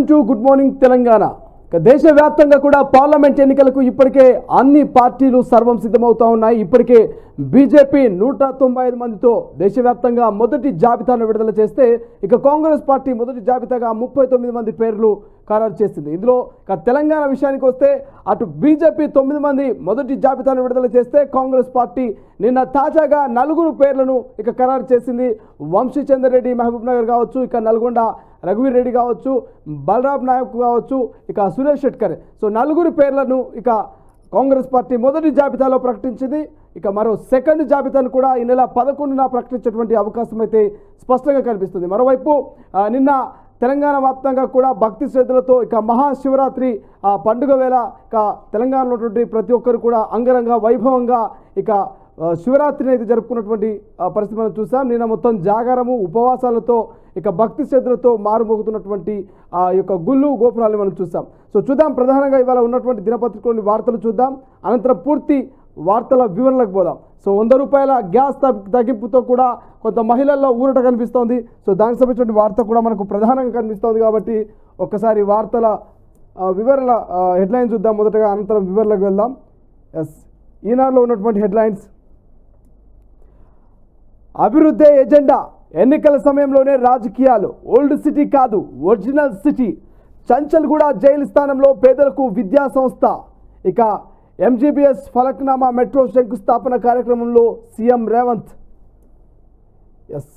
Good morning Telangana. దేశవ్యాప్తంగా కూడా parliament ఎన్నికలకు ఇప్పటికే అన్ని పార్టీలు సర్వం సిద్ధమవుతా ఉన్నాయి. ఇప్పటికే బీజేపీ 195 మందితో దేశవ్యాప్తంగా మొదటి జాబితాను విడుదల చేస్తే ఇక కాంగ్రెస్ పార్టీ మొదటి జాబితాగా 39 మంది పేర్లు ఖరారు చేసింది. ఇందులో తెలంగాణ విషయానికి వస్తే అటు బీజేపీ 9 మంది మొదటి జాబితాను విడుదల చేస్తే కాంగ్రెస్ పార్టీ నిన్న తాజాగా 4 పేర్లను ఇక ఖరారు చేసింది. వంశీచందర్ రెడ్డి మహబూబ్ నగర్ కావచ్చు, ఇక నల్గొండ రఘువీర్ రెడ్డి కావచ్చు, బలరాం నాయక్ కావచ్చు, ఇక సురేష్ షెట్కర్. సో 4 పేర్లను ఇక కాంగ్రెస్ పార్టీ మొదటి జాబితాలో ప్రకటించింది. ఇక మరో సెకండ్ జాబితాను కూడా ఈ నెల 11న ప్రకటించేటువంటి అవకాశం అయితే స్పష్టంగా కనిపిస్తుంది. మరోవైపు నిన్న తెలంగాణ వ్యాప్తంగా కూడా భక్తి శ్రద్ధలతో ఇక మహాశివరాత్రి పండుగ వేళ ఇక తెలంగాణలో ఉన్నటువంటి ప్రతి ఒక్కరు కూడా అంగరంగ వైభవంగా ఇక శివరాత్రిని అయితే జరుపుకున్నటువంటి పరిస్థితి మనం చూసాం. నిన్న మొత్తం జాగారము ఉపవాసాలతో ఇక భక్తి శ్రద్ధలతో మారుమోగుతున్నటువంటి ఆ యొక్క గుళ్ళు గోపురాలను మనం చూసాం. సో చూద్దాం, ప్రధానంగా ఇవాళ ఉన్నటువంటి దినపత్రికలోని వార్తలు చూద్దాం, అనంతరం పూర్తి వార్తల వివరణలకు పోదాం. సో 100 రూపాయల గ్యాస్ తగ్గింపుతో కూడా కొంత మహిళల్లో ఊరట కనిపిస్తోంది. సో దానికి సంబంధించిన వార్త కూడా మనకు ప్రధానంగా కనిపిస్తోంది. కాబట్టి ఒక్కసారి వార్తల వివరణ హెడ్లైన్స్ చూద్దాం మొదటగా, అనంతరం వివరణలకు వెళ్దాం. ఎస్, ఈనాడులో ఉన్నటువంటి హెడ్లైన్స్: అభివృద్ధి ఎజెండా, ఎన్నికల సమయంలోనే రాజకీయాలు, ఓల్డ్ సిటీ కాదు ఒరిజినల్ సిటీ, చంచల్గూడ జైలు స్థానంలో పేదలకు విద్యా సంస్థ, ఇక ఎంజీబీఎస్ ఫలక్నామా మెట్రో శంకుస్థాపన కార్యక్రమంలో సీఎం రేవంత్. ఎస్,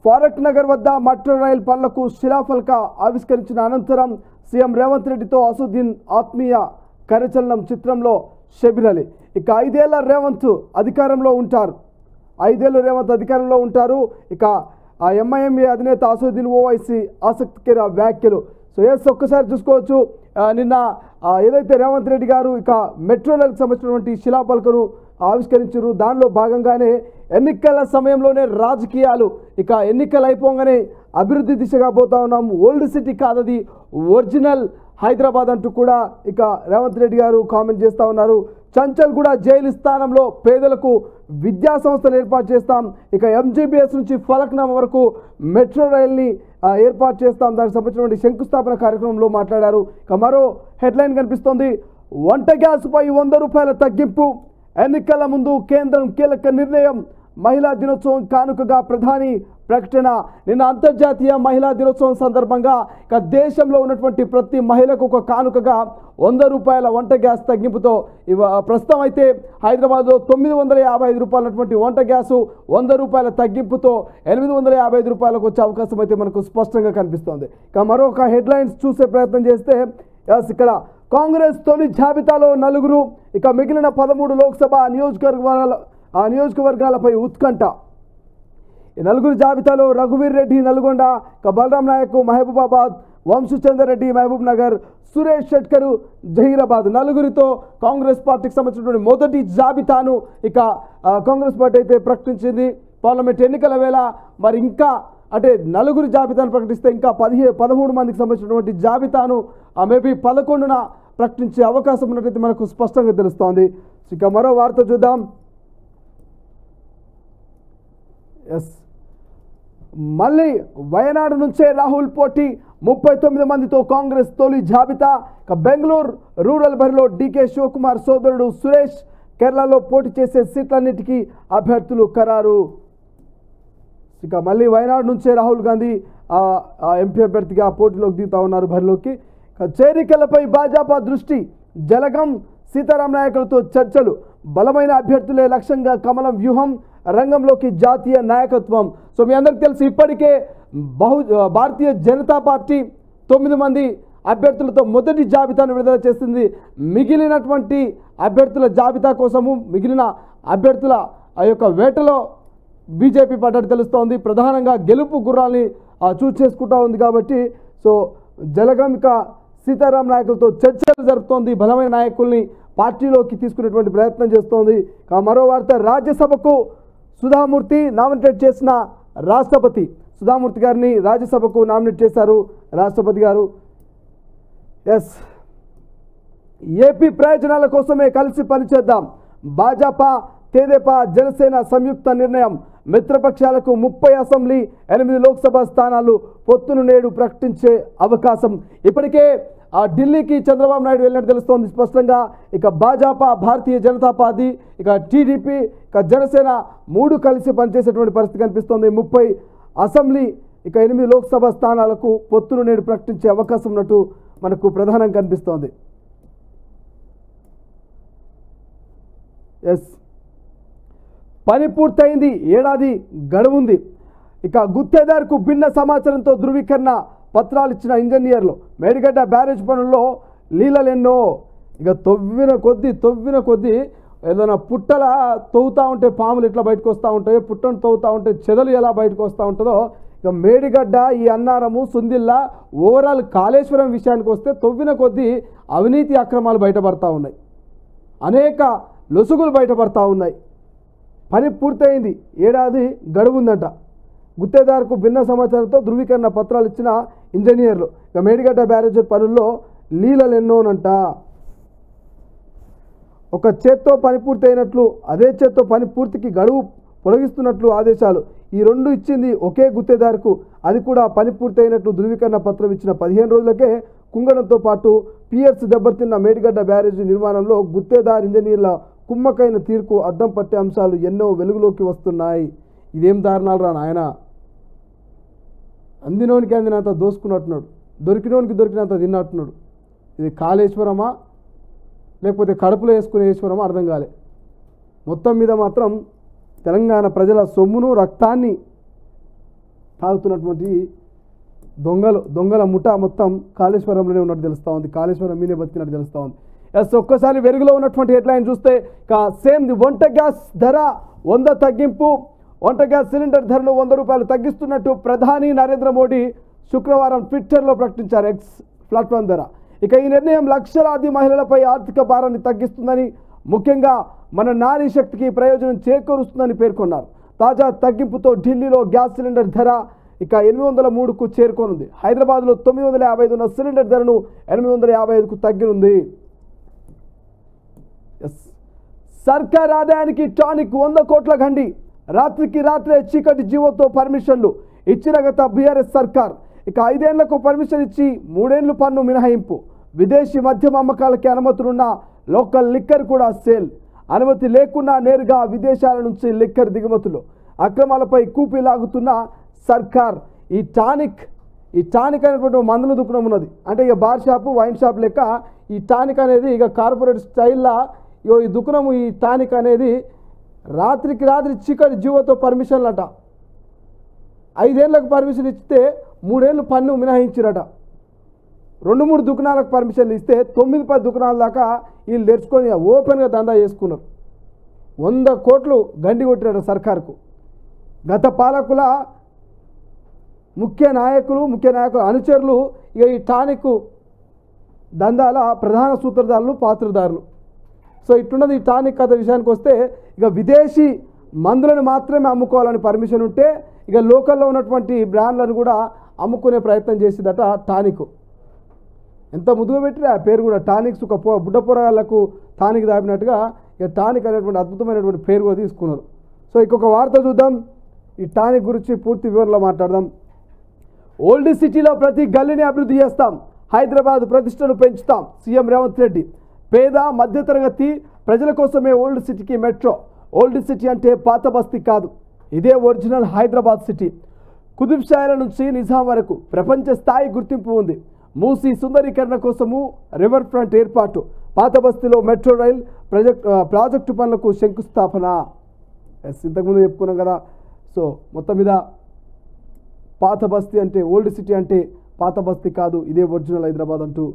ఫారక్ నగర్ వద్ద మెట్రో రైల్ పనులకు శిలాఫలక ఆవిష్కరించిన అనంతరం సీఎం రేవంత్ రెడ్డితో అసదుద్దీన్ ఆత్మీయ కరచలనం చిత్రంలో షబీర్ అలీ. ఇక 5 ఏళ్ల రేవంత్ అధికారంలో ఉంటారు, 5 ఏళ్లు రేవంత్ అధికారంలో ఉంటారు. ఇక ఆ ఎంఐఎంఏ అధినేత అసదుద్దీన్ ఓవైసీ ఆసక్తికర వ్యాఖ్యలు. సో ఎస్, ఒక్కసారి చూసుకోవచ్చు, నిన్న ఏదైతే రేవంత్ రెడ్డి గారు ఇక మెట్రో రైల్కి సంబంధించినటువంటి శిలాఫలకను ఆవిష్కరించారు. దానిలో భాగంగానే ఎన్నికల సమయంలోనే రాజకీయాలు, ఇక ఎన్నికలు అయిపోగానే అభివృద్ధి దిశగా పోతా ఉన్నాం, ఓల్డ్ సిటీ కాదది ఒరిజినల్ హైదరాబాద్ అంటూ కూడా ఇక రేవంత్ రెడ్డి గారు కామెంట్ చేస్తూ ఉన్నారు. చంచల్గూడ జైలు స్థానంలో పేదలకు విద్యా సంస్థలు ఏర్పాటు చేస్తాం, ఇక ఎంజీబీఎస్ నుంచి ఫలక్నామా వరకు మెట్రో రైల్ని ఏర్పాటు చేస్తాం, దానికి సంబంధించినటువంటి శంకుస్థాపన కార్యక్రమంలో మాట్లాడారు. ఇక మరో హెడ్లైన్ కనిపిస్తోంది: వంట గ్యాస్పై 100 రూపాయల తగ్గింపు, ఎన్నికల ముందు కేంద్రం కీలక నిర్ణయం, మహిళా దినోత్సవం కానుకగా ప్రధాని ప్రకటన. నిన్న అంతర్జాతీయ మహిళా దినోత్సవం సందర్భంగా ఇక దేశంలో ఉన్నటువంటి ప్రతి మహిళకు ఒక కానుకగా 100 రూపాయల వంట గ్యాస్ తగ్గింపుతో ప్రస్తుతం అయితే హైదరాబాద్లో 955 రూపాయలు ఉన్నటువంటి వంట గ్యాసు 100 రూపాయల తగ్గింపుతో 855 రూపాయలకు వచ్చే అవకాశం అయితే మనకు స్పష్టంగా కనిపిస్తోంది. ఇక మరొక హెడ్లైన్స్ చూసే ప్రయత్నం చేస్తే ఇక్కడ కాంగ్రెస్ తొలి జాబితాలో 4, ఇక మిగిలిన 13 లోక్సభ నియోజకవర్గాలపై ఉత్కంఠ. ఈ 4 జాబితాలో రఘువీర్ రెడ్డి నల్గొండ, ఇక బలరాం నాయక్ మహబూబాబాద్, వంశీచందర్ రెడ్డి మహబూబ్ నగర్, సురేష్ షెట్కర్ జహీరాబాద్, 4తో కాంగ్రెస్ పార్టీకి సంబంధించినటువంటి మొదటి జాబితాను ఇక కాంగ్రెస్ పార్టీ అయితే ప్రకటించింది. పార్లమెంట్ ఎన్నికల వేళ మరి ఇంకా అంటే 4 జాబితాను ప్రకటిస్తే ఇంకా 13 మందికి సంబంధించినటువంటి జాబితాను మేబీ 11న ప్రకటించే అవకాశం ఉన్నట్లయితే మనకు స్పష్టంగా తెలుస్తోంది. ఇక మరో వార్త చూద్దాం. ఎస్, మళ్ళీ వయనాడు నుంచే రాహుల్ పోటీ, 39 మందితో కాంగ్రెస్ తొలి జాబితా. ఇక బెంగళూరు రూరల్ బరిలో డీకే శివకుమార్ సోదరుడు సురేష్, కేరళలో పోటీ చేసే సీట్లన్నిటికీ అభ్యర్థులు ఖరారు. ఇక మళ్ళీ వయనాడు నుంచే రాహుల్ గాంధీ ఎంపీ అభ్యర్థిగా పోటీలోకి దిగుతా ఉన్నారు బరిలోకి. చేరికలపై భాజపా దృష్టి, జలగం సీతారాం నాయకులతో చర్చలు, బలమైన అభ్యర్థులే లక్ష్యంగా కమలం వ్యూహం, రంగంలోకి జాతీయ నాయకత్వం. సో మీ అందరికీ తెలుసు, ఇప్పటికే భారతీయ జనతా పార్టీ 9 మంది అభ్యర్థులతో మొదటి జాబితాను విడుదల చేసింది. మిగిలినటువంటి అభ్యర్థుల జాబితా కోసము మిగిలిన అభ్యర్థుల ఆ యొక్క వేటలో బీజేపీ పడ్డట్టు తెలుస్తోంది. ప్రధానంగా గెలుపు గుర్రాల్ని చూస్ చేసుకుంటూ ఉంది. కాబట్టి సో జలగం ఇక సీతారాం నాయకులతో చర్చలు జరుపుతోంది, బలమైన నాయకుల్ని పార్టీలోకి తీసుకునేటువంటి ప్రయత్నం చేస్తోంది. మరో వార్త, రాజ్యసభకు సుధామూర్తి నామినేట్ చేసిన రాష్ట్రపతి, సుధామూర్తి గారిని రాజ్యసభకు నామినేట్ చేశారు రాష్ట్రపతి గారు. ఎస్, ఏపీ ప్రయోజనాల కోసమే కలిసి పనిచేద్దాం, భాజపా తెదేపా జనసేన సంయుక్త నిర్ణయం, మిత్రపక్షాలకు 30 అసెంబ్లీ 8 లోక్సభ స్థానాలు పొత్తును నేడు ప్రకటించే అవకాశం. ఇప్పటికే ఢిల్లీకి చంద్రబాబు నాయుడు వెళ్ళినట్టు తెలుస్తోంది స్పష్టంగా. ఇక భాజపా, భారతీయ జనతా పార్టీ, ఇక టీడీపీ, ఇక జనసేన 3 కలిసి పనిచేసేటువంటి పరిస్థితి కనిపిస్తోంది. 30 అసెంబ్లీ, ఇక 8 లోక్సభ స్థానాలకు పొత్తును నేడు ప్రకటించే అవకాశం ఉన్నట్టు మనకు ప్రధానంగా కనిపిస్తోంది. ఎస్, పని పూర్తయింది, ఏడాది గడువుంది. ఇక గుత్తేదారుకు భిన్న సమాచారంతో ధృవీకరణ పత్రాలు ఇచ్చిన ఇంజనీర్లు. మేడిగడ్డ బ్యారేజ్ పనుల్లో లీలలెన్నో. ఇక తవ్విన కొద్దీ ఏదైనా పుట్టల తవ్వుతూ ఉంటే పాములు ఎట్లా బయటకు వస్తూ ఉంటాయో, పుట్టను తవ్వుతూ ఉంటే చెదలు ఎలా బయటకు వస్తూ ఉంటుందో, ఇక మేడిగడ్డ, ఈ అన్నారము, సుందిల్లా, ఓవరాల్ కాళేశ్వరం విషయానికి వస్తే తవ్విన కొద్దీ అవినీతి అక్రమాలు బయటపడతా ఉన్నాయి, అనేక లొసుగులు బయటపడతా ఉన్నాయి. పని పూర్తయింది, ఏడాది గడువుందంట. గుత్తేదారుకు భిన్న సమాచారంతో ధృవీకరణ పత్రాలు ఇచ్చిన ఇంజనీర్లు. ఇక మేడిగడ్డ బ్యారేజ్ పనుల్లో లీలలెన్నోనంట. ఒక చేత్తో పని పూర్తయినట్లు, అదే చేత్తో పని పూర్తికి గడువు పొడిగిస్తున్నట్లు ఆదేశాలు. ఈ 2 ఇచ్చింది ఒకే గుత్తేదారుకు. అది కూడా పని పూర్తయినట్లు ధృవీకరణ పత్రం ఇచ్చిన 15 రోజులకే కుంగడంతో పాటు పియర్స్ దెబ్బతిన్న మేడిగడ్డ బ్యారేజీ నిర్మాణంలో గుత్తేదారు ఇంజనీర్ల కుమ్మకైన తీరుకు అద్దం పట్టే అంశాలు ఎన్నో వెలుగులోకి వస్తున్నాయి. ఇదేం దారుణాలు రా నాయన. అందినోనికి అందినంత దోసుకున్నట్టున్నాడు, దొరికినోనికి దొరికినంత తిన్నట్టున్నాడు. ఇది కాళేశ్వరమా లేకపోతే కడుపులో వేసుకునే ఈశ్వరమా అర్థం కాలే. మొత్తం మీద మాత్రం తెలంగాణ ప్రజల సొమ్మును, రక్తాన్ని తాగుతున్నటువంటి దొంగల ముఠా మొత్తం కాళేశ్వరంలోనే ఉన్నట్టు తెలుస్తూ ఉంది. కాళేశ్వరం మీనే బతికినట్టు తెలుస్తూ ఉంది. ఎస్, ఒక్కసారి వెలుగులో ఉన్నటువంటి హెడ్లైన్ చూస్తే సేమ్ ది వంట గ్యాస్ ధర 100 తగ్గింపు. వంట గ్యాస్ సిలిండర్ ధరను 100 రూపాయలు తగ్గిస్తున్నట్టు ప్రధాని నరేంద్ర మోడీ శుక్రవారం ట్విట్టర్లో ప్రకటించారు, ఎక్స్ ప్లాట్ఫామ్ ధర. ఇక ఈ నిర్ణయం లక్షలాది మహిళలపై ఆర్థిక భారాన్ని తగ్గిస్తుందని, ముఖ్యంగా మన నారీ శక్తికి ప్రయోజనం చేకూరుస్తుందని పేర్కొన్నారు. తాజా తగ్గింపుతో ఢిల్లీలో గ్యాస్ సిలిండర్ ధర ఇక 803కు చేరుకోనుంది. హైదరాబాద్లో 955 ఉన్న సిలిండర్ ధరను 855కు తగ్గనుంది. సర్కార్ ఆదాయానికి టానిక్ 100 కోట్ల గండి. రాత్రికి రాత్రే చీకటి జీవోతో పర్మిషన్లు ఇచ్చిన గత బీఆర్ఎస్ సర్కార్. ఇక 5 ఏళ్లకు పర్మిషన్ ఇచ్చి 3 ఏళ్లు పన్ను మినహాయింపు. విదేశీ మద్యం అమ్మకాలకి అనుమతులున్న లోకల్ లిక్కర్ కూడా సేల్. అనుమతి లేకున్నా నేరుగా విదేశాల నుంచి లిక్కర్ దిగుమతులు. అక్రమాలపై కూపీ లాగుతున్న సర్కార్. ఈ టానిక్ అనేటువంటి మందుల దుకాణం ఉన్నది. అంటే ఇక బార్ షాపు, వైన్ షాప్ లెక్క ఈ టానిక్ అనేది ఇక కార్పొరేట్ స్టైల్లో ఈ దుకాణము, ఈ టానిక్ అనేది రాత్రికి రాత్రి చీకటి జీవోతో పర్మిషన్లు అట. 5 ఏళ్లకు పర్మిషన్ ఇస్తే 3 ఏళ్ళు పన్ను మినహాయించిరట. 2-3 దుకాణాలకు పర్మిషన్లు ఇస్తే 9-10 దుకాణాల దాకా వీళ్ళు తెరుచుకొని ఓపెన్గా దందా చేసుకున్నారు. 100 కోట్లు గండి కొట్టిరట సర్కార్కు. గత పాలకుల ముఖ్య నాయకులు అనుచరులు ఇక ఈ టానిక్ దందాల ప్రధాన సూత్రధారులు, పాత్రధారులు. సో ఇట్టున్నది ఈ టానిక్ కథ విషయానికి వస్తే, ఇక విదేశీ మందులను మాత్రమే అమ్ముకోవాలని పర్మిషన్ ఉంటే ఇక లోకల్లో ఉన్నటువంటి బ్రాండ్లను కూడా అమ్ముకునే ప్రయత్నం చేసిందట టానిక్. ఎంత ముదుగు పెట్టినా ఆ పేరు కూడా టానిక్స్. ఒక బుడ్డ పొరగాళ్లకు టానిక్ దాపినట్టుగా ఇక టానిక్ అనేటువంటి అద్భుతమైనటువంటి పేరు కూడా తీసుకున్నారు. సో ఇంకొక వార్త చూద్దాం. ఈ టానిక్ గురించి పూర్తి వివరంలో మాట్లాడదాం. ఓల్డ్ సిటీలో ప్రతి గల్లీని అభివృద్ధి చేస్తాం, హైదరాబాద్ ప్రతిష్టను పెంచుతాం, సీఎం రేవంత్ రెడ్డి. పేద మధ్యతరగతి ప్రజల కోసమే ఓల్డ్ సిటీకి మెట్రో. ఓల్డ్ సిటీ అంటే పాత బస్తీ కాదు, ఇదే ఒరిజినల్ హైదరాబాద్ సిటీ. కుతుబ్ షాయిల నుంచి నిజాం వరకు ప్రపంచ స్థాయి గుర్తింపు ఉంది. మూసీ సుందరీకరణ కోసము రివర్ ఫ్రంట్ ఏర్పాటు. పాత బస్తీలో మెట్రో రైల్ ప్రాజెక్టు పనులకు శంకుస్థాపన. ఇంతకుముందు చెప్పుకున్నాం కదా. సో మొత్తం మీద పాత బస్తీ అంటే, ఓల్డ్ సిటీ అంటే పాత బస్తీ కాదు, ఇదే ఒరిజినల్ హైదరాబాద్ అంటూ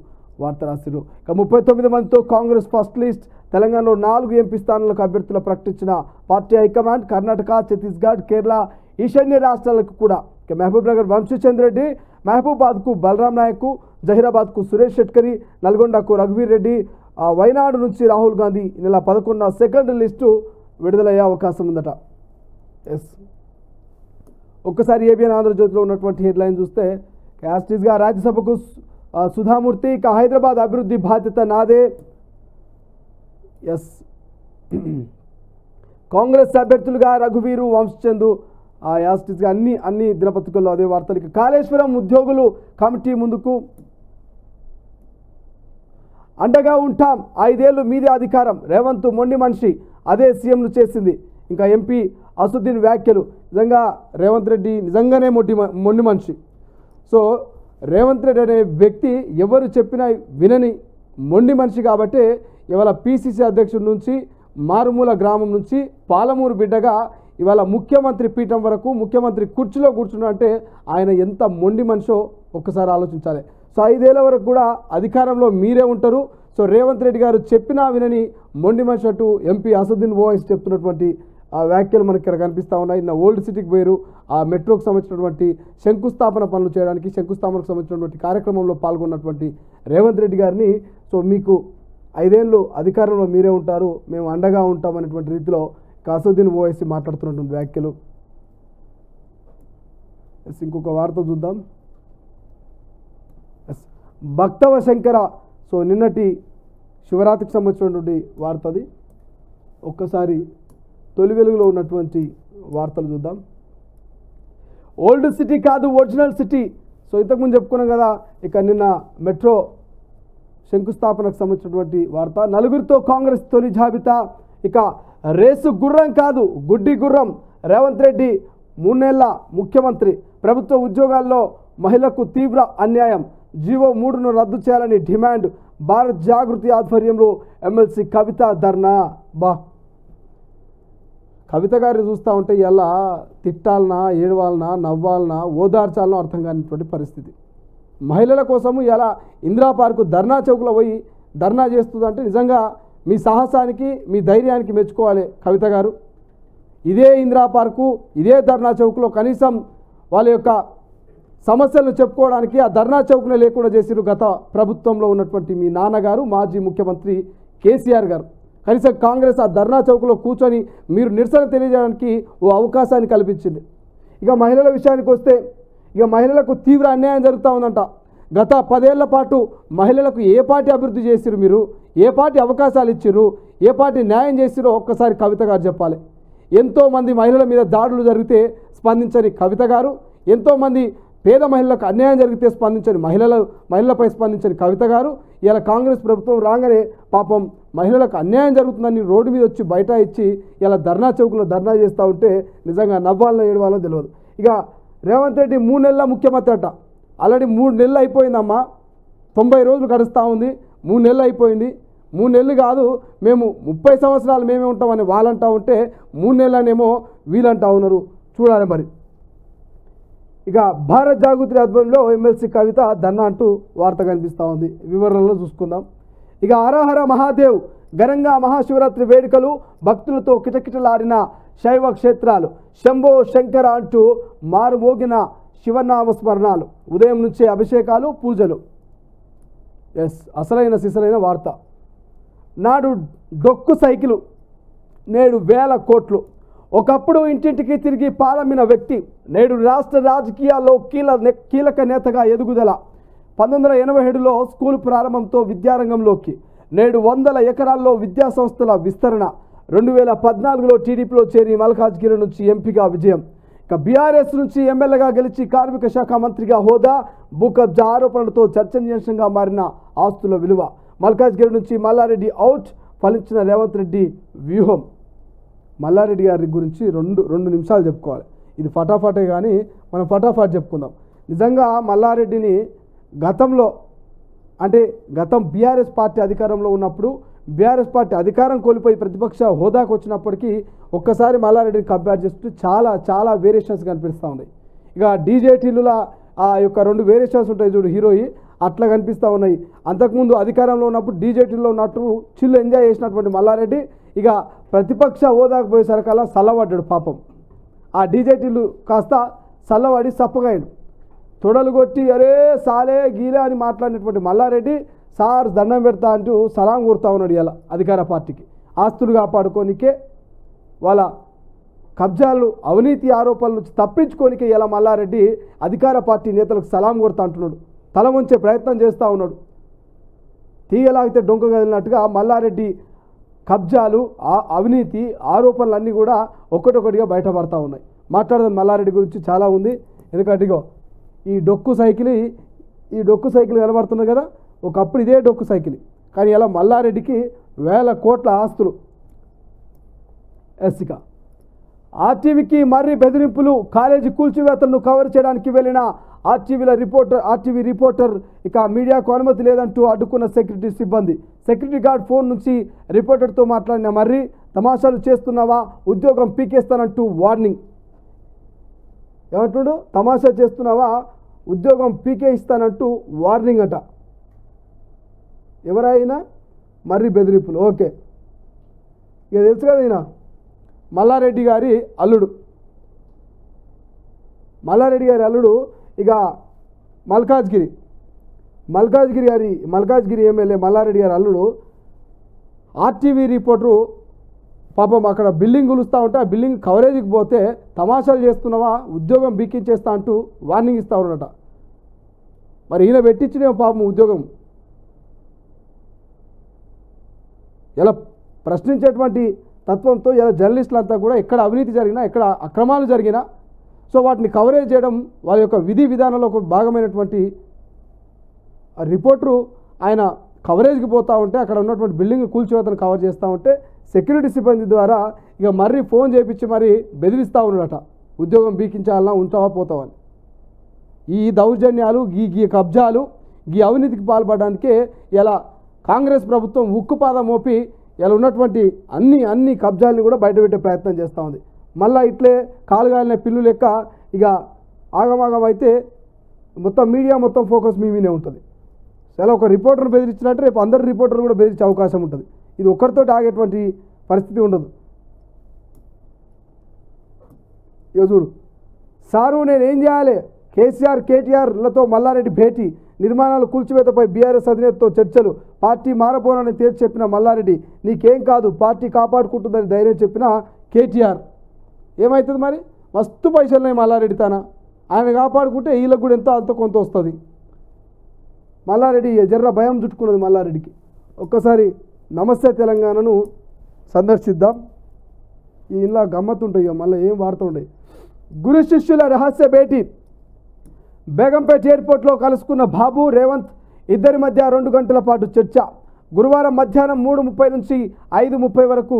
వార్త రాశారు. ఇక 39 మందితో కాంగ్రెస్ ఫస్ట్ లిస్ట్. తెలంగాణలో 4 ఎంపీ స్థానాలకు అభ్యర్థులు ప్రకటించిన పార్టీ హైకమాండ్. కర్ణాటక, ఛత్తీస్గఢ్, కేరళ, ఈశాన్య రాష్ట్రాలకు కూడా. ఇక మహబూబ్ నగర్ వంశీచంద్ర రెడ్డి, మహబూబాద్కు బలరాం నాయక్, జహీరాబాద్కు సురేష్ షెట్కరీ, నల్గొండకు రఘువీర్ రెడ్డి, వైనాడు నుంచి రాహుల్ గాంధీ ఈ నెల 11న సెకండ్ లిస్టు విడుదలయ్యే అవకాశం ఉందట. ఎస్, ఒక్కసారి ఏబిఎన్ ఆంధ్రజ్యోతిలో ఉన్నటువంటి హెడ్లైన్ చూస్తే, యాస్టీస్గా రాజ్యసభకు సుధామూర్తి. ఇక హైదరాబాద్ అభివృద్ధి బాధ్యత నాదే. ఎస్, కాంగ్రెస్ అభ్యర్థులుగా రఘువీరు వంశచందు యాస్టిస్గా అన్ని దినపత్రికల్లో అదే వార్తలు. ఇక కాళేశ్వరం ఉద్యోగులు కమిటీ ముందుకు అండగా ఉంటాం, 5 ఏళ్లు మీదే అధికారం, రేవంత్ మొండి మనిషి, అదే సీఎంను చేసింది. ఇంకా ఎంపీ అసదుద్దీన్ వ్యాఖ్యలు, నిజంగా రేవంత్ రెడ్డి నిజంగానే మొండి మనిషి. సో రేవంత్ రెడ్డి అనే వ్యక్తి ఎవరు చెప్పినా వినని మొండి మనిషి కాబట్టి ఇవాళ పిసిసి అధ్యక్షుడి నుంచి మారుమూల గ్రామం నుంచి పాలమూరు బిడ్డగా ఇవాళ ముఖ్యమంత్రి పీఠం వరకు ముఖ్యమంత్రి కుర్చీలో కూర్చున్నా అంటే ఆయన ఎంత మొండి మనిషో ఒక్కసారి ఆలోచించాలి. సో 5 ఏళ్ల వరకు కూడా అధికారంలో మీరే ఉంటారు. సో రేవంత్ రెడ్డి గారు చెప్పినా వినని మొండి మనిషి అంటూ ఎంపీ అసదుద్దీన్ ఓవైసీ చెప్తున్నటువంటి ఆ వ్యాఖ్యలు మనకి ఇక్కడ కనిపిస్తూ ఉన్నాయి. నా ఓల్డ్ సిటీకి పోయారు, ఆ మెట్రోకి సంబంధించినటువంటి శంకుస్థాపన పనులు చేయడానికి శంకుస్థాపనకు సంబంధించినటువంటి కార్యక్రమంలో పాల్గొన్నటువంటి రేవంత్ రెడ్డి గారిని సో మీకు 5 ఏళ్ళు అధికారంలో మీరే ఉంటారు, మేము అండగా ఉంటాం అనేటువంటి రీతిలో అసదుద్దీన్ ఓవైసీ మాట్లాడుతున్నటువంటి వ్యాఖ్యలు. ఇంకొక వార్త చూద్దాం. భక్తవ శంకర సో నిన్నటి శివరాత్రికి సంబంధించినటువంటి వార్త అది. ఒక్కసారి తొలి వెలుగులో ఉన్నటువంటి వార్తలు చూద్దాం. ఓల్డ్ సిటీ కాదు ఒరిజినల్ సిటీ. సో ఇంతకుముందు చెప్పుకున్నాం కదా, ఇక నిన్న మెట్రో శంకుస్థాపనకు సంబంధించినటువంటి వార్త. 4గురితో కాంగ్రెస్ తొలి జాబితా. ఇక రేసు గుర్రం కాదు గుడ్డి గుర్రం, రేవంత్ రెడ్డి 3 నెలల ముఖ్యమంత్రి, ప్రభుత్వ ఉద్యోగాల్లో మహిళలకు తీవ్ర అన్యాయం, జీవో 3ను రద్దు చేయాలని డిమాండ్, భారత్ జాగృతి ఆధ్వర్యంలో ఎమ్మెల్సీ కవిత ధర్నా. కవిత గారిని చూస్తూ ఉంటే ఇలా తిట్టాలనా, ఏడవాలనా, నవ్వాలనా, ఓదార్చాలనో అర్థం కానిటువంటి పరిస్థితి. మహిళల కోసము ఇలా ఇందిరా పార్కు ధర్నా చౌక్లో పోయి ధర్నా చేస్తుందంటే నిజంగా మీ సాహసానికి మీ ధైర్యానికి మెచ్చుకోవాలి కవిత గారు. ఇదే ఇందిరా పార్కు ఇదే ధర్నా చౌక్లో కనీసం వాళ్ళ యొక్క సమస్యలను చెప్పుకోవడానికి ఆ ధర్నా చౌక్నే లేకుండా చేసిరు గత ప్రభుత్వంలో ఉన్నటువంటి మీ నాన్నగారు మాజీ ముఖ్యమంత్రి కేసీఆర్ గారు. కనీసం కాంగ్రెస్ ఆ ధర్నా చౌక్లో కూర్చొని మీరు నిరసన తెలియజేయడానికి ఓ అవకాశాన్ని కల్పించింది. ఇక మహిళల విషయానికి వస్తే ఇక మహిళలకు తీవ్ర అన్యాయం జరుగుతూ ఉందంట. గత 10 ఏళ్ల పాటు మహిళలకు ఏ పార్టీ అభివృద్ధి చేసిరు, మీరు ఏ పార్టీ అవకాశాలు ఇచ్చిర్రు, ఏ పార్టీ న్యాయం చేసిరో ఒక్కసారి కవిత గారు చెప్పాలి. ఎంతోమంది మహిళల మీద దాడులు జరిగితే స్పందించని కవిత గారు, ఎంతోమంది పేద మహిళలకు అన్యాయం జరిగితే స్పందించని మహిళలపై స్పందించని కవిత గారు ఇలా కాంగ్రెస్ ప్రభుత్వం రాగానే పాపం మహిళలకు అన్యాయం జరుగుతుందని రోడ్డు మీద వచ్చి బయట ఇచ్చి ఇలా ధర్నా చౌకులో ధర్నా చేస్తూ ఉంటే నిజంగా నవ్వాలనో ఏడవాలో తెలియదు. ఇక రేవంత్ రెడ్డి 3 నెలల ముఖ్యమంత్రి అట. ఆల్రెడీ 3 నెలలు అయిపోయిందమ్మా, 90 రోజులు గడుస్తూ ఉంది. 3 నెలలు అయిపోయింది. 3 నెలలు కాదు, మేము 30 సంవత్సరాలు మేమే ఉంటామని వాళ్ళంటా ఉంటే 3 నెలలనేమో వీళ్ళంటా ఉన్నారు. చూడాలి మరి. ఇక భారత్ జాగృతి ఆధ్వర్యంలో ఎమ్మెల్సీ కవిత ధర్నా అంటూ వార్త కనిపిస్తూ ఉంది. వివరాలలో చూసుకుందాం. ఇక హరహర మహాదేవ్ ఘనంగా మహాశివరాత్రి వేడుకలు, భక్తులతో కిటకిటలాడిన శైవ క్షేత్రాలు, శంభో శంకర అంటూ మారుమోగిన శివనామ స్మరణాలు, ఉదయం నుంచే అభిషేకాలు, పూజలు. అసలైన సిసలైన వార్త. నాడు డొక్కు సైకిలు, నేడు వేల కోట్లు. ఒకప్పుడు ఇంటింటికి తిరిగి పాలమిన వ్యక్తి నేడు రాష్ట్ర రాజకీయాల్లో కీలక నేతగా ఎదుగుదల. 1987లో స్కూల్ ప్రారంభంతో విద్యారంగంలోకి, నేడు 100 ఎకరాల్లో విద్యా సంస్థల విస్తరణ. 2014లో టీడీపీలో చేరి మల్కాజ్గిరి నుంచి ఎంపీగా విజయం. ఇక బీఆర్ఎస్ నుంచి ఎమ్మెల్యేగా గెలిచి కార్మిక శాఖ మంత్రిగా హోదా, భూ కబ్జా ఆరోపణలతో చర్చనీయాంశంగా మారిన ఆస్తుల విలువ. మల్కాజ్గిరి నుంచి మల్లారెడ్డి అవుట్, ఫలించిన రేవంత్ రెడ్డి వ్యూహం. మల్లారెడ్డి గారి గురించి రెండు నిమిషాలు చెప్పుకోవాలి. ఇది ఫటాఫటే కానీ మనం ఫటాఫట్ చెప్పుకుందాం. నిజంగా మల్లారెడ్డిని గతంలో అంటే గతం బీఆర్ఎస్ పార్టీ అధికారంలో ఉన్నప్పుడు బీఆర్ఎస్ పార్టీ అధికారం కోల్పోయి ప్రతిపక్ష హోదాకు వచ్చినప్పటికీ ఒక్కసారి మల్లారెడ్డిని కంపేర్ చేస్తూ చాలా వేరియేషన్స్ కనిపిస్తూ ఉన్నాయి. ఇక డీజే టిల్లుల ఆ యొక్క 2 వేరియేషన్స్ ఉంటాయి చూడు, హీరోయి అట్లా కనిపిస్తూ ఉన్నాయి. అంతకుముందు అధికారంలో ఉన్నప్పుడు డీజే టిల్లులో ఉన్నట్టు చిల్లు ఎంజాయ్ చేసినటువంటి మల్లారెడ్డి ఇక ప్రతిపక్ష హోదాకు పోయేసరికల్లా చల్లబడ్డాడు పాపం. ఆ డీజే టిల్లు కాస్త చల్లబడి సప్పగాయడు. తొడలు కొట్టి అరే సాలే గీలే అని మాట్లాడినటువంటి మల్లారెడ్డి సార్ దండం పెడతా అంటూ సలాం కొడతా ఉన్నాడు. ఇలా అధికార పార్టీకి ఆస్తులు కాపాడుకోనికే, వాళ్ళ కబ్జాలు అవినీతి ఆరోపణల నుంచి తప్పించుకోనికే ఇలా మల్లారెడ్డి అధికార పార్టీ నేతలకు సలాం కొడతా అంటున్నాడు. తల వంచే ప్రయత్నం చేస్తూ ఉన్నాడు. తీగలాగితే డొంక కదిలినట్టుగా మల్లారెడ్డి కబ్జాలు అవినీతి ఆరోపణలన్నీ కూడా ఒక్కటొక్కటిగా బయటపడతా ఉన్నాయి. మాట్లాడదాం మల్లారెడ్డి గురించి చాలా ఉంది. ఎందుకంటే ఇగో ఈ డొక్కు సైకిల్ కనబడుతుంది కదా, ఒకప్పుడు ఇదే డొక్కు సైకిల్, కానీ ఇలా మల్లారెడ్డికి వేల కోట్ల ఆస్తులు. ఎస్సిక ఆర్టీవీకి మర్రి బెదిరింపులు, కాలేజీ కూల్చివేతలను కవర్ చేయడానికి వెళ్ళిన ఆర్టీవీ రిపోర్టర్ ఇక మీడియాకు అనుమతి లేదంటూ అడ్డుకున్న సెక్యూరిటీ సిబ్బంది. సెక్యూరిటీ గార్డ్ ఫోన్ నుంచి రిపోర్టర్తో మాట్లాడిన మర్రి, తమాషాలు చేస్తున్నావా, ఉద్యోగం పీకేస్తానంటూ వార్నింగ్. ఏమంటుడు? తమాషా చేస్తున్నావా, ఉద్యోగం పీకే ఇస్తానంటూ వార్నింగ్ అట. ఎవరైనా మర్రి బెదిరింపులు. ఓకే, ఇక తెలుసు కదా, ఈయన మల్లారెడ్డి గారి అల్లుడు. ఇక మల్కాజ్గిరి ఎమ్మెల్యే మల్లారెడ్డి గారి అల్లుడు ఆర్టీవీ రిపోర్టరు పాపం అక్కడ బిల్డింగ్ కొలుస్తూ ఉంటే ఆ బిల్డింగ్ కవరేజ్కి పోతే తమాషాలు చేస్తున్నావా, ఉద్యోగం బీకించేస్తా అంటూ వార్నింగ్ ఇస్తూ ఉన్నాడట. మరి ఈయన పెట్టించిన పాపం ఉద్యోగం. ఇలా ప్రశ్నించేటువంటి తత్వంతో ఇలా జర్నలిస్టులంతా కూడా ఎక్కడ అవినీతి జరిగినా, ఎక్కడ అక్రమాలు జరిగినా సో వాటిని కవరేజ్ చేయడం వాళ్ళ యొక్క విధి విధానంలో ఒక భాగమైనటువంటి రిపోర్టరు ఆయన కవరేజ్కి పోతూ ఉంటే అక్కడ ఉన్నటువంటి బిల్డింగ్ కూల్చివేతను కవర్ చేస్తూ ఉంటే సెక్యూరిటీ సిబ్బంది ద్వారా ఇక మర్రి ఫోన్ చేయించి మరీ బెదిరిస్తూ ఉన్నాడట, ఉద్యోగం బీకించాలన్నా ఉంటావా పోతావని. ఈ దౌర్జన్యాలు, ఈ కబ్జాలు, ఈ అవినీతికి పాల్పడడానికే ఇలా కాంగ్రెస్ ప్రభుత్వం ఉక్కుపాదం మోపి ఇలా ఉన్నటువంటి అన్ని కబ్జాలని కూడా బయటపెట్టే ప్రయత్నం చేస్తూ ఉంది. మళ్ళీ ఇట్లే కాలుగాలిన పిల్లు లెక్క ఇక ఆగమాగం అయితే మొత్తం మీడియా మొత్తం ఫోకస్ మీ మీదే ఉంటుంది. చాలా ఒక రిపోర్టర్ని బెదిరించినట్టు రేపు అందరు రిపోర్టర్లు కూడా బెదిరించే అవకాశం ఉంటుంది. ఇది ఒక్కరితో ఆగేటువంటి పరిస్థితి ఉండదు. ఇక చూడు, సారు నేనేం చేయాలి, కేటీఆర్లతో మల్లారెడ్డి భేటీ, నిర్మాణాలు కూల్చివేతపై బీఆర్ఎస్ అధినేతతో చర్చలు, పార్టీ మారబోనని తేల్చి చెప్పిన మల్లారెడ్డి, నీకేం కాదు పార్టీ కాపాడుకుంటుందని ధైర్యం చెప్పిన కేటీఆర్. ఏమవుతుంది మరి, మస్తు పైసలున్నాయి మల్లారెడ్డి తన, ఆయన కాపాడుకుంటే వీళ్ళకు కూడా ఎంతో అంత కొంత వస్తుంది. మల్లారెడ్డి జర్ర భయం చుట్టుకున్నది మల్లారెడ్డికి. ఒక్కసారి నమస్తే తెలంగాణను సందర్శిద్దాం. ఈ ఇంట్లో గమ్మత్తుంటాయి, మళ్ళీ ఏం వాడుతుంటాయి. గురు శిష్యుల రహస్య భేటీ, బేగంపేట ఎయిర్పోర్ట్లో కలుసుకున్న బాబు రేవంత్, ఇద్దరి మధ్య 2 గంటల పాటు చర్చ. గురువారం మధ్యాహ్నం 3:30 నుంచి 5:30 వరకు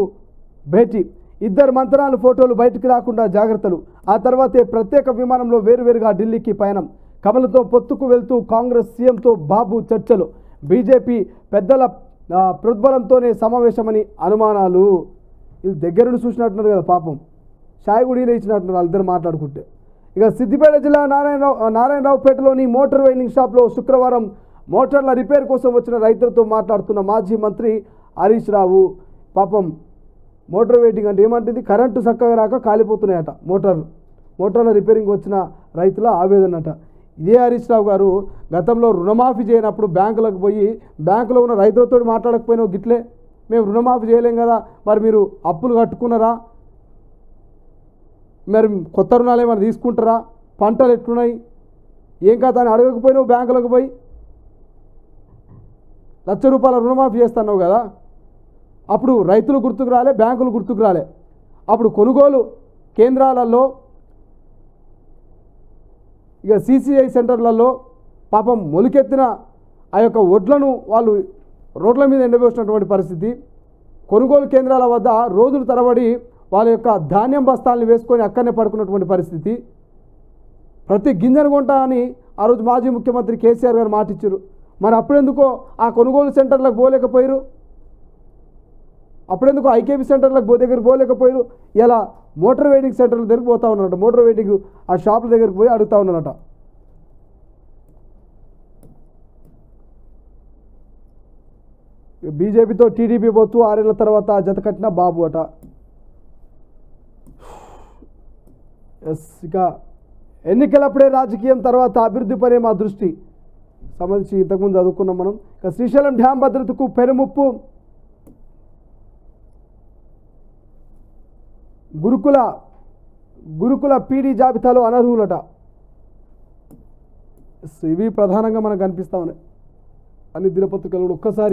భేటీ. ఇద్దరు మంత్రాలు, ఫోటోలు బయటకు రాకుండా జాగ్రత్తలు. ఆ తర్వాతే ప్రత్యేక విమానంలో వేరువేరుగా ఢిల్లీకి పయనం. కమలతో పొత్తుకు వెళ్తూ కాంగ్రెస్ సీఎంతో బాబు చర్చలు. బీజేపీ పెద్దల ప్రోద్బలంతోనే సమావేశమని అనుమానాలు. ఇది దగ్గరుండి చూసినట్టున్నారు కదా పాపం, షాయిగుడిలో ఇచ్చినట్టున్నారు వాళ్ళిద్దరు మాట్లాడుకుంటే. ఇక సిద్దిపేట జిల్లా నారాయణరావుపేటలోని మోటార్ వైండింగ్ షాప్లో శుక్రవారం మోటార్ల రిపేర్ కోసం వచ్చిన రైతులతో మాట్లాడుతున్న మాజీ మంత్రి హరీష్ రావు. పాపం మోటార్ వెయిటింగ్ అంటే ఏమంటుంది, కరెంటు చక్కగా రాక కాలిపోతున్నాయట మోటార్ల రిపేరింగ్ వచ్చిన రైతుల ఆవేదన అట. ఇదే హరీష్ రావు గారు గతంలో రుణమాఫీ చేయనప్పుడు బ్యాంకులకు పోయి బ్యాంకులో ఉన్న రైతులతో మాట్లాడకపోయినా గిట్లే, మేము రుణమాఫీ చేయలేం కదా, మరి మీరు అప్పులు కట్టుకున్నారా, మరి కొత్త రుణాలు ఏమైనా తీసుకుంటారా, పంటలు ఎట్లున్నాయి, ఏం కాదు అని అడగకపోయినావు బ్యాంకులకు పోయి. ₹1,00,000 రుణమాఫీ చేస్తున్నావు కదా, అప్పుడు రైతులు గుర్తుకు రాలే, బ్యాంకులు గుర్తుకు రాలే. అప్పుడు కొనుగోలు కేంద్రాలలో ఇక CCI సెంటర్లలో పాపం మొలికెత్తిన ఆ యొక్క వడ్లను వాళ్ళు రోడ్ల మీద ఎండబోసినటువంటి పరిస్థితి. కొనుగోలు కేంద్రాల వద్ద రోజుల తరబడి వాళ్ళ యొక్క ధాన్యం బస్తాలను వేసుకొని అక్కడనే పడుకున్నటువంటి పరిస్థితి. ప్రతి గింజను కొంటా అని ఆ రోజు మాజీ ముఖ్యమంత్రి కేసీఆర్ గారు మాటిచ్చారు. మరి అప్పుడెందుకో ఆ కొనుగోలు సెంటర్లకు పోలేకపోయారు, అప్పుడెందుకు IKP సెంటర్లకు దగ్గరికి పోలేకపోయారు. ఇలా మోటార్ వెయిటింగ్ సెంటర్ల దగ్గరికి పోతూ ఉన్నారట, మోటార్ వెయిటింగ్ ఆ షాపుల దగ్గరికి పోయి అడుగుతూ ఉన్నారట. బీజేపీతో టీడీపీ పోతూ 6 ఏళ్ల తర్వాత జత కట్టిన బాబు అట. ఇక ఎన్నికలప్పుడే రాజకీయం, తర్వాత అభివృద్ధి పనే మా దృష్టి సంబంధించి ఇంతకుముందు చదువుకున్నాం మనం. ఇక శ్రీశైలం డ్యాం భద్రతకు పెనుముప్పు, గురుకుల పీడీ జాబితాలో అనర్హులట. ఇవి ప్రధానంగా మనకు కనిపిస్తా ఉన్నాయి అన్ని దినపత్రికలు. ఒక్కసారి